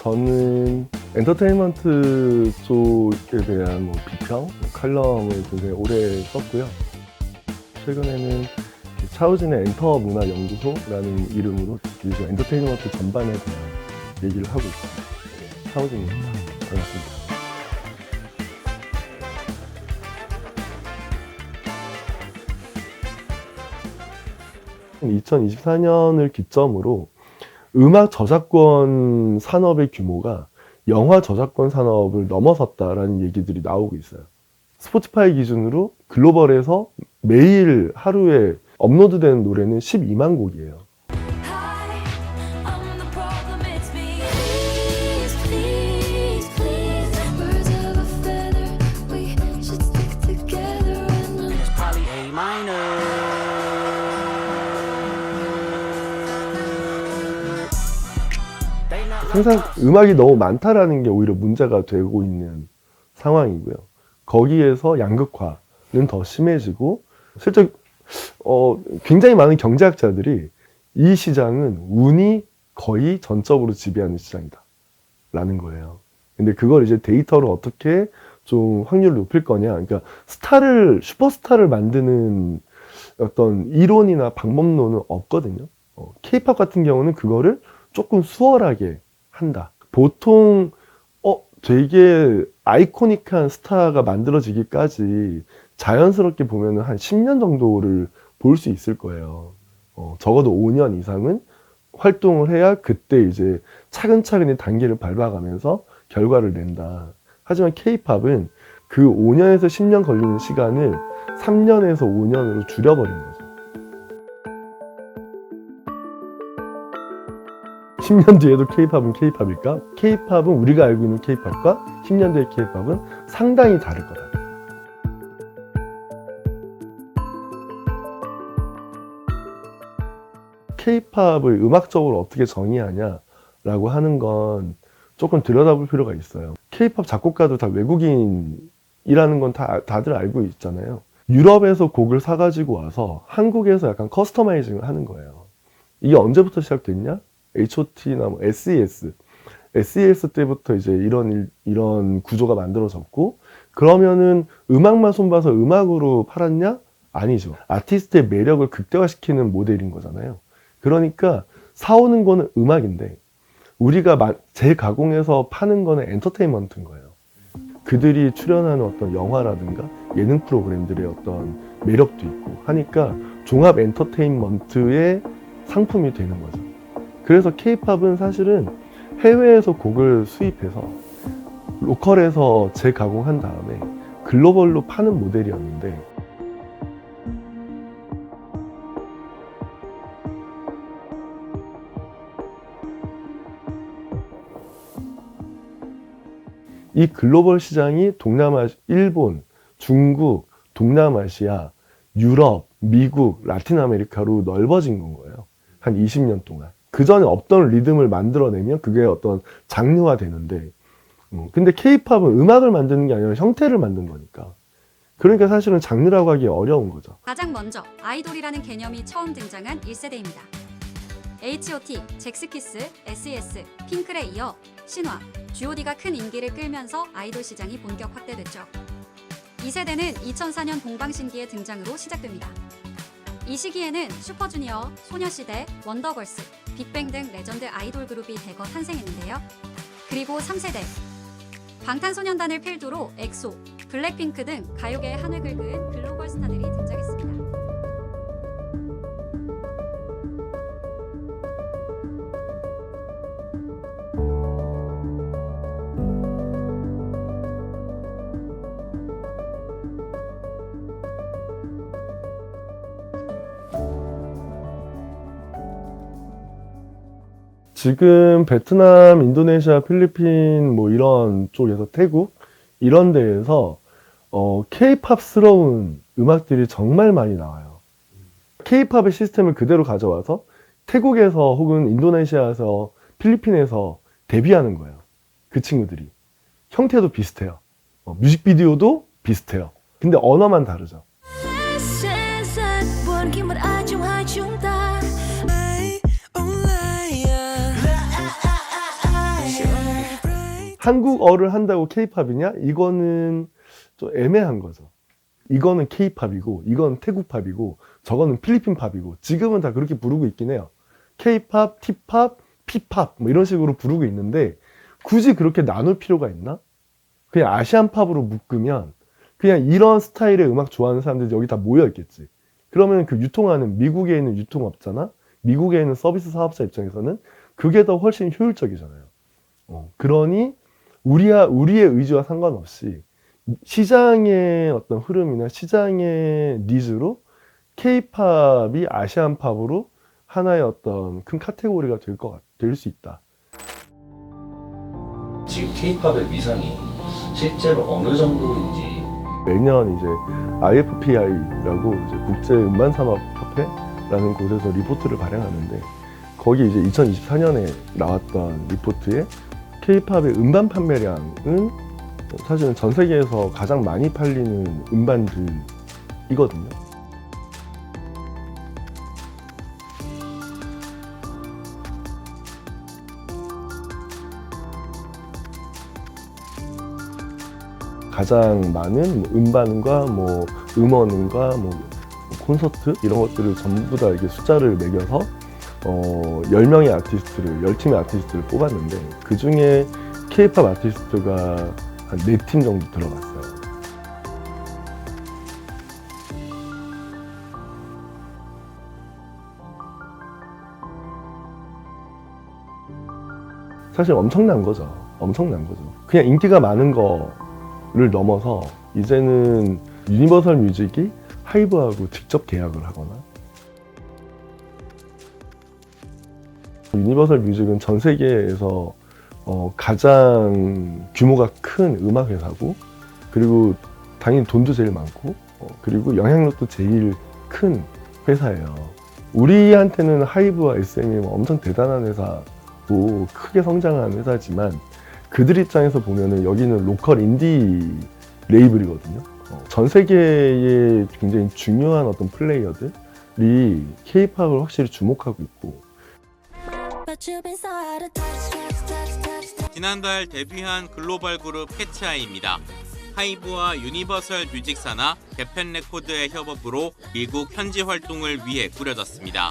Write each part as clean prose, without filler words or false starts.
저는 엔터테인먼트 쪽에 대한 비평, 칼럼을 굉장히 오래 썼고요. 최근에는 차우진의 엔터문화연구소라는 이름으로 요즘 엔터테인먼트 전반에 대한 얘기를 하고 있습니다. 차우진입니다. 반갑습니다. (2024년을) 기점으로 음악 저작권 산업의 규모가 영화 저작권 산업을 넘어섰다라는 얘기들이 나오고 있어요. 스포티파이 기준으로 글로벌에서 매일 하루에 업로드되는 노래는 12만 곡이에요. 항상 음악이 너무 많다라는 게 오히려 문제가 되고 있는 상황이고요. 거기에서 양극화는 더 심해지고 실제 굉장히 많은 경제학자들이 이 시장은 운이 거의 전적으로 지배하는 시장이다 라는 거예요. 근데 그걸 이제 데이터로 어떻게 좀 확률을 높일 거냐, 그러니까 슈퍼스타를 만드는 어떤 이론이나 방법론은 없거든요. K-팝 같은 경우는 그거를 조금 수월하게 한다. 보통 되게 아이코닉한 스타가 만들어지기까지 자연스럽게 보면 한 10년 정도를 볼 수 있을 거예요. 적어도 5년 이상은 활동을 해야 그때 이제 차근차근히 단계를 밟아가면서 결과를 낸다. 하지만 K-팝은 그 5년에서 10년 걸리는 시간을 3년에서 5년으로 줄여버린 거죠. 10년 뒤에도 K-팝은 K-팝일까? K-팝은 우리가 알고 있는 K-팝과 10년 뒤의 K-팝은 상당히 다를 거다. K-팝을 음악적으로 어떻게 정의하냐라고 하는 건 조금 들여다볼 필요가 있어요. K-팝 작곡가도 다 외국인이라는 건 다들 알고 있잖아요. 유럽에서 곡을 사가지고 와서 한국에서 약간 커스터마이징을 하는 거예요. 이게 언제부터 시작됐냐? H.O.T나 뭐 SES 때부터 이제 이런 구조가 만들어졌고, 그러면은 음악만 손봐서 음악으로 팔았냐? 아니죠. 아티스트의 매력을 극대화시키는 모델인 거잖아요. 그러니까 사오는 거는 음악인데 우리가 재가공해서 파는 거는 엔터테인먼트인 거예요. 그들이 출연하는 어떤 영화라든가 예능 프로그램들의 어떤 매력도 있고 하니까 종합 엔터테인먼트의 상품이 되는 거죠. 그래서 K-팝은 사실은 해외에서 곡을 수입해서 로컬에서 재가공한 다음에 글로벌로 파는 모델이었는데, 이 글로벌 시장이 일본, 중국, 동남아시아, 유럽, 미국, 라틴 아메리카로 넓어진 건 거예요. 한 20년 동안. 그 전에 없던 리듬을 만들어내면 그게 어떤 장르화 되는데, 근데 K-팝은 음악을 만드는 게 아니라 형태를 만든 거니까. 그러니까 사실은 장르라고 하기 어려운 거죠. 가장 먼저 아이돌이라는 개념이 처음 등장한 1세대입니다. H.O.T, 잭스키스, SES, 핑클에 이어 신화, G.O.D가 큰 인기를 끌면서 아이돌 시장이 본격 확대됐죠. 2세대는 2004년 동방신기의 등장으로 시작됩니다. 이 시기에는 슈퍼주니어, 소녀시대, 원더걸스, 빅뱅 등 레전드 아이돌 그룹이 대거 탄생했는데요. 그리고 3세대, 방탄소년단을 필두로 엑소, 블랙핑크 등 가요계의 한을 긁은 글로벌 스타들이 등장했습니다. 지금 베트남, 인도네시아, 필리핀 뭐 이런 쪽에서 태국 이런 데에서 K-팝스러운 음악들이 정말 많이 나와요. K-팝의 시스템을 그대로 가져와서 태국에서 혹은 인도네시아에서 필리핀에서 데뷔하는 거예요. 그 친구들이. 형태도 비슷해요. 뮤직비디오도 비슷해요. 근데 언어만 다르죠. 한국어를 한다고 케이팝이냐? 이거는 좀 애매한 거죠. 이거는 케이팝이고, 이건 태국팝이고, 저거는 필리핀팝이고, 지금은 다 그렇게 부르고 있긴 해요. 케이팝, 티팝, 피팝, 뭐 이런 식으로 부르고 있는데, 굳이 그렇게 나눌 필요가 있나? 그냥 아시안팝으로 묶으면, 그냥 이런 스타일의 음악 좋아하는 사람들이 여기 다 모여 있겠지. 그러면 그 유통하는, 미국에 있는 유통업자나, 미국에 있는 서비스 사업자 입장에서는 그게 더 훨씬 효율적이잖아요. 그러니, 우리의 의지와 상관없이, 시장의 어떤 흐름이나 시장의 니즈로 K-팝이 아시안 팝으로 하나의 어떤 큰 카테고리가 될 수 있다. 지금 K-팝의 위상이 실제로 어느 정도인지 매년 이제 IFPI라고 이제 국제음반산업협회라는 곳에서 리포트를 발행하는데 거기 이제 2024년에 나왔던 리포트에 K-팝의 음반 판매량은 사실은 전 세계에서 가장 많이 팔리는 음반들이거든요. 가장 많은 음반과 음원과 콘서트 이런 것들을 전부 다 이렇게 숫자를 매겨서 10명의 아티스트를 10팀의 아티스트를 뽑았는데 그 중에 K-팝 아티스트가 한 4팀 정도 들어갔어요. 사실 엄청난 거죠. 그냥 인기가 많은 거를 넘어서 이제는 유니버설 뮤직이 하이브하고 직접 계약을 하거나 유니버설 뮤직은 전 세계에서 가장 규모가 큰 음악 회사고 그리고 당연히 돈도 제일 많고 그리고 영향력도 제일 큰 회사예요. 우리한테는 하이브와 SM이 엄청 대단한 회사고 크게 성장한 회사지만 그들 입장에서 보면은 여기는 로컬 인디 레이블이거든요. 전 세계의 굉장히 중요한 어떤 플레이어들이 K-팝을 확실히 주목하고 있고 지난달 데뷔한 글로벌 그룹 캐치아이입니다. 하이브와 유니버설 뮤직사나 개펜 레코드의 협업으로 미국 현지 활동을 위해 꾸려졌습니다.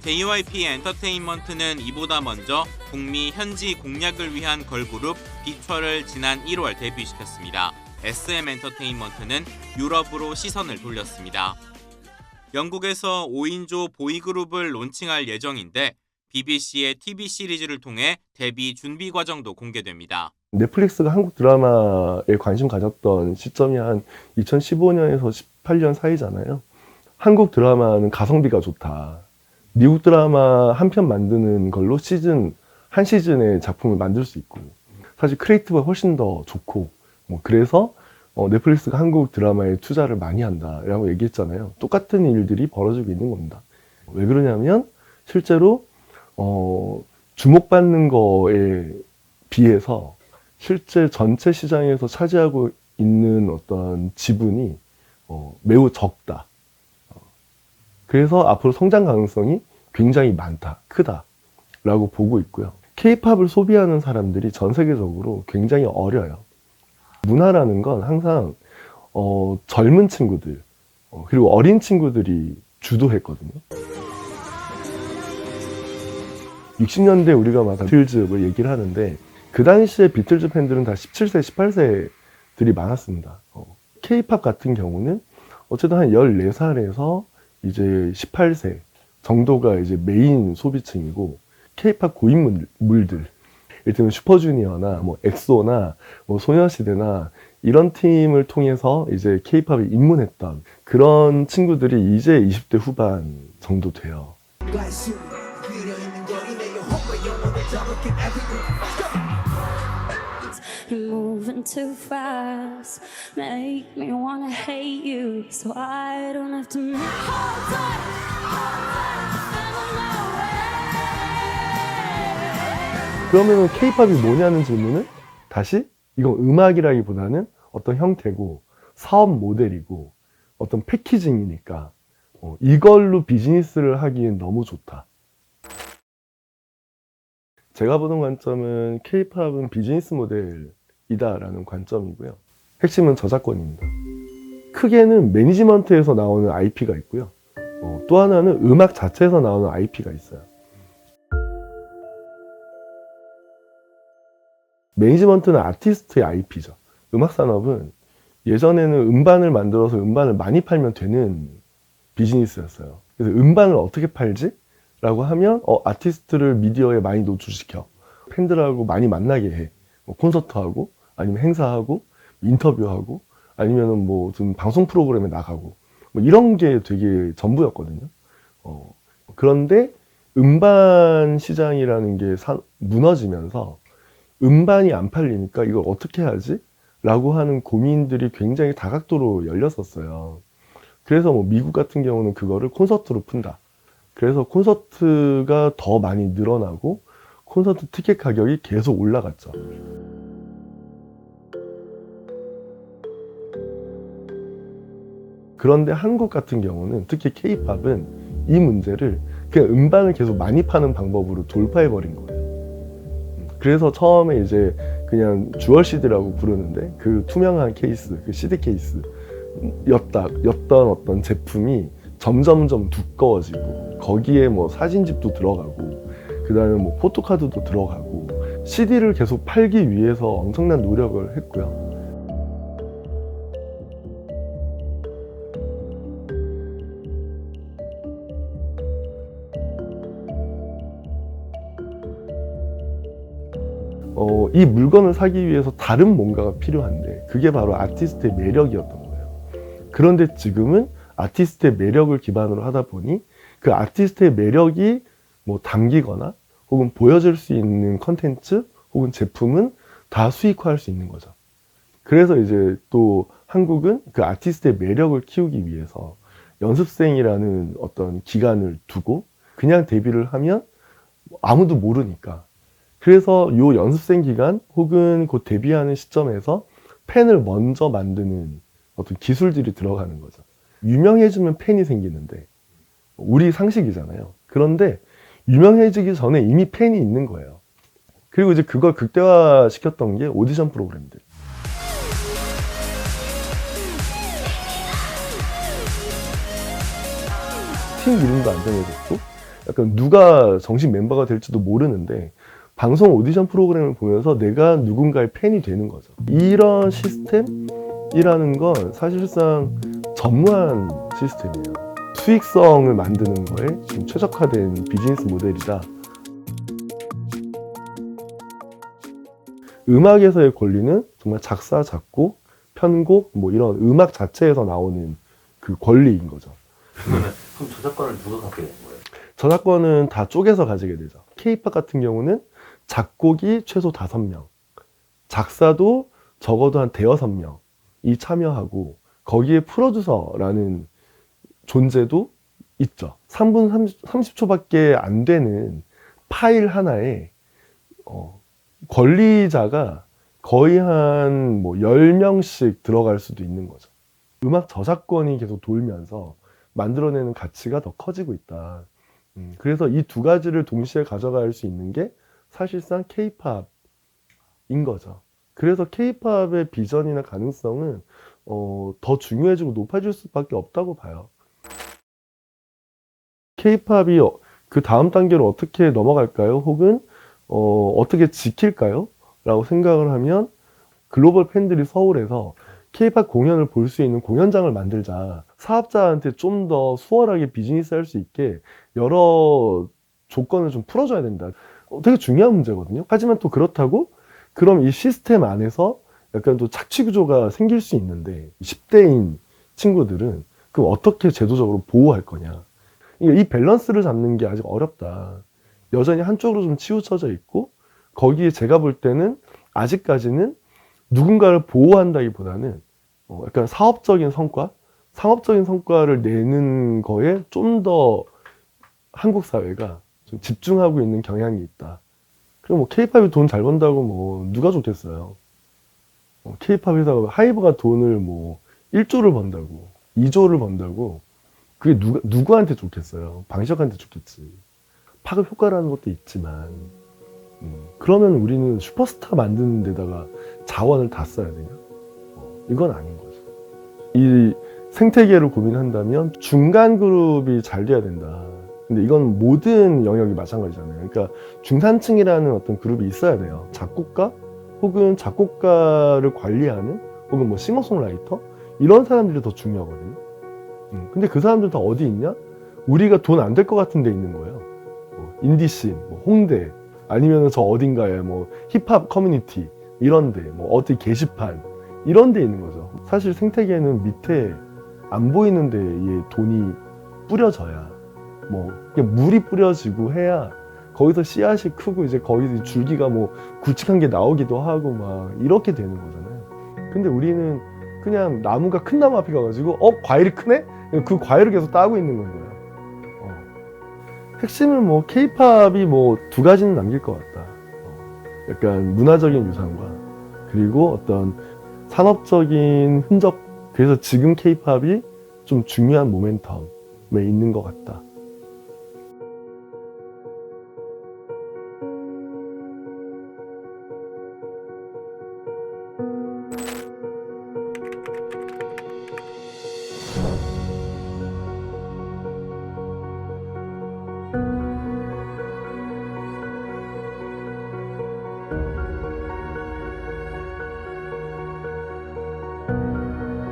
JYP 엔터테인먼트는 이보다 먼저 북미 현지 공략을 위한 걸그룹 비처를 지난 1월 데뷔시켰습니다. SM 엔터테인먼트는 유럽으로 시선을 돌렸습니다. 영국에서 5인조 보이그룹을 론칭할 예정인데 BBC의 TV 시리즈를 통해 데뷔 준비 과정도 공개됩니다. 넷플릭스가 한국 드라마에 관심 가졌던 시점이 한 2015년에서 18년 사이잖아요. 한국 드라마는 가성비가 좋다. 미국 드라마 한 편 만드는 걸로 한 시즌의 작품을 만들 수 있고 사실 크리에이티브가 훨씬 더 좋고 그래서 넷플릭스가 한국 드라마에 투자를 많이 한다라고 얘기했잖아요. 똑같은 일들이 벌어지고 있는 겁니다. 왜 그러냐면 실제로 주목받는 거에 비해서 실제 전체 시장에서 차지하고 있는 어떤 지분이 매우 적다. 그래서 앞으로 성장 가능성이 굉장히 많다, 크다라고 보고 있고요. K-팝을 소비하는 사람들이 전 세계적으로 굉장히 어려요. 문화라는 건 항상 젊은 친구들 그리고 어린 친구들이 주도했거든요. 60년대 우리가 막 비틀즈를 얘기를 하는데 그 당시에 비틀즈 팬들은 다 17세, 18세들이 많았습니다. K-팝 같은 경우는 어쨌든 한 14살에서 이제 18세 정도가 이제 메인 소비층이고 K-팝 고인물들, 예를 들면 슈퍼주니어나 엑소나 소녀시대나 이런 팀을 통해서 이제 K-팝에 입문했던 그런 친구들이 이제 20대 후반 정도 돼요. You're moving too fast, make me wanna hate you, so I don't have to make hold on, 그러면 K-팝이 뭐냐는 질문은 다시 이건 음악이라기보다는 어떤 형태고 사업 모델이고 어떤 패키징이니까 이걸로 비즈니스를 하기엔 너무 좋다. 제가 보는 관점은 K-팝은 비즈니스 모델 이다라는 관점이고요. 핵심은 저작권입니다. 크게는 매니지먼트에서 나오는 IP가 있고요. 또 하나는 음악 자체에서 나오는 IP가 있어요. 매니지먼트는 아티스트의 IP죠. 음악 산업은 예전에는 음반을 만들어서 음반을 많이 팔면 되는 비즈니스였어요. 그래서 음반을 어떻게 팔지? 라고 하면 아티스트를 미디어에 많이 노출시켜. 팬들하고 많이 만나게 해. 뭐 콘서트하고 아니면 행사하고 인터뷰하고 아니면은 뭐 무슨 방송 프로그램에 나가고 뭐 이런 게 되게 전부였거든요. 그런데 음반 시장이라는 게 무너지면서 음반이 안 팔리니까 이걸 어떻게 하지? 라고 하는 고민들이 굉장히 다각도로 열렸었어요. 그래서 뭐 미국 같은 경우는 그거를 콘서트로 푼다. 그래서 콘서트가 더 많이 늘어나고 콘서트 티켓 가격이 계속 올라갔죠. 그런데 한국 같은 경우는 특히 K-팝은 이 문제를 그냥 음반을 계속 많이 파는 방법으로 돌파해버린 거예요. 그래서 처음에 이제 그냥 주얼 CD라고 부르는데 그 투명한 케이스, 그 CD 케이스 였던 어떤 제품이 점점점 두꺼워지고 거기에 뭐 사진집도 들어가고 그 다음에 뭐 포토카드도 들어가고 CD를 계속 팔기 위해서 엄청난 노력을 했고요. 이 물건을 사기 위해서 다른 뭔가가 필요한데 그게 바로 아티스트의 매력이었던 거예요. 그런데 지금은 아티스트의 매력을 기반으로 하다 보니 그 아티스트의 매력이 뭐 담기거나 혹은 보여줄 수 있는 컨텐츠 혹은 제품은 다 수익화할 수 있는 거죠. 그래서 이제 또 한국은 그 아티스트의 매력을 키우기 위해서 연습생이라는 어떤 기간을 두고 그냥 데뷔를 하면 아무도 모르니까 그래서 요 연습생 기간 혹은 곧 데뷔하는 시점에서 팬을 먼저 만드는 어떤 기술들이 들어가는 거죠. 유명해지면 팬이 생기는데 우리 상식이잖아요. 그런데 유명해지기 전에 이미 팬이 있는 거예요. 그리고 이제 그걸 극대화 시켰던 게 오디션 프로그램들. 팀 이름도 안 정해졌고 약간 누가 정식 멤버가 될지도 모르는데 방송 오디션 프로그램을 보면서 내가 누군가의 팬이 되는 거죠. 이런 시스템이라는 건 사실상 전무한 시스템이에요. 수익성을 만드는 거에 좀 최적화된 비즈니스 모델이다. 음악에서의 권리는 정말 작사, 작곡, 편곡 뭐 이런 음악 자체에서 나오는 그 권리인 거죠. 그러면 그럼 저작권을 누가 갖게 되는 거예요? 저작권은 다 쪼개서 가지게 되죠. K-팝 같은 경우는 작곡이 최소 5명, 작사도 적어도 한 5~6명이 참여하고 거기에 프로듀서라는 존재도 있죠. 3분 30초밖에 안 되는 파일 하나에 권리자가 거의 한 뭐 10명씩 들어갈 수도 있는 거죠. 음악 저작권이 계속 돌면서 만들어내는 가치가 더 커지고 있다. 그래서 이 두 가지를 동시에 가져갈 수 있는 게 사실상 K-팝인 거죠. 그래서 K-팝의 비전이나 가능성은 더 중요해지고 높아질 수밖에 없다고 봐요. K-팝이 그 다음 단계로 어떻게 넘어갈까요? 혹은 어떻게 지킬까요? 라고 생각을 하면 글로벌 팬들이 서울에서 K-팝 공연을 볼 수 있는 공연장을 만들자. 사업자한테 좀 더 수월하게 비즈니스 할 수 있게 여러 조건을 좀 풀어줘야 된다. 되게 중요한 문제거든요. 하지만 또 그렇다고 그럼 이 시스템 안에서 약간 또 착취 구조가 생길 수 있는데 10대인 친구들은 그럼 어떻게 제도적으로 보호할 거냐. 이 밸런스를 잡는 게 아직 어렵다. 여전히 한쪽으로 좀 치우쳐져 있고 거기에 제가 볼 때는 아직까지는 누군가를 보호한다기보다는 약간 사업적인 성과, 상업적인 성과를 내는 거에 좀 더 한국 사회가 좀 집중하고 있는 경향이 있다. 그리고 뭐 K-팝이 돈 잘 번다고 뭐 누가 좋겠어요. K-팝 회사가 하이브가 돈을 뭐 1조를 번다고 2조를 번다고 그게 누구한테 좋겠어요. 방시혁한테 좋겠지. 파급 효과라는 것도 있지만 그러면 우리는 슈퍼스타 만드는 데다가 자원을 다 써야 되냐? 이건 아닌 거죠. 이 생태계를 고민한다면 중간 그룹이 잘 돼야 된다. 근데 이건 모든 영역이 마찬가지잖아요. 그러니까 중산층이라는 어떤 그룹이 있어야 돼요. 작곡가 혹은 작곡가를 관리하는 혹은 뭐 싱어송라이터 이런 사람들이 더 중요하거든요. 근데 그 사람들 다 어디 있냐? 우리가 돈 안 될 것 같은 데 있는 거예요. 뭐 인디씬, 뭐 홍대, 아니면 저 어딘가에 뭐 힙합 커뮤니티 이런 데, 뭐 어디 게시판 이런 데 있는 거죠. 사실 생태계는 밑에 안 보이는 데에 돈이 뿌려져야 뭐 그냥 물이 뿌려지고 해야 거기서 씨앗이 크고 이제 거기서 줄기가 뭐 굵직한 게 나오기도 하고 막 이렇게 되는 거잖아요. 근데 우리는 그냥 나무가 큰 나무 앞에 가가지고 과일이 크네? 그 과일을 계속 따고 있는 거예요. 핵심은 뭐 케이팝이 뭐 두 가지는 남길 것 같다. 약간 문화적인 유산과 그리고 어떤 산업적인 흔적. 그래서 지금 케이팝이 좀 중요한 모멘텀에 있는 것 같다.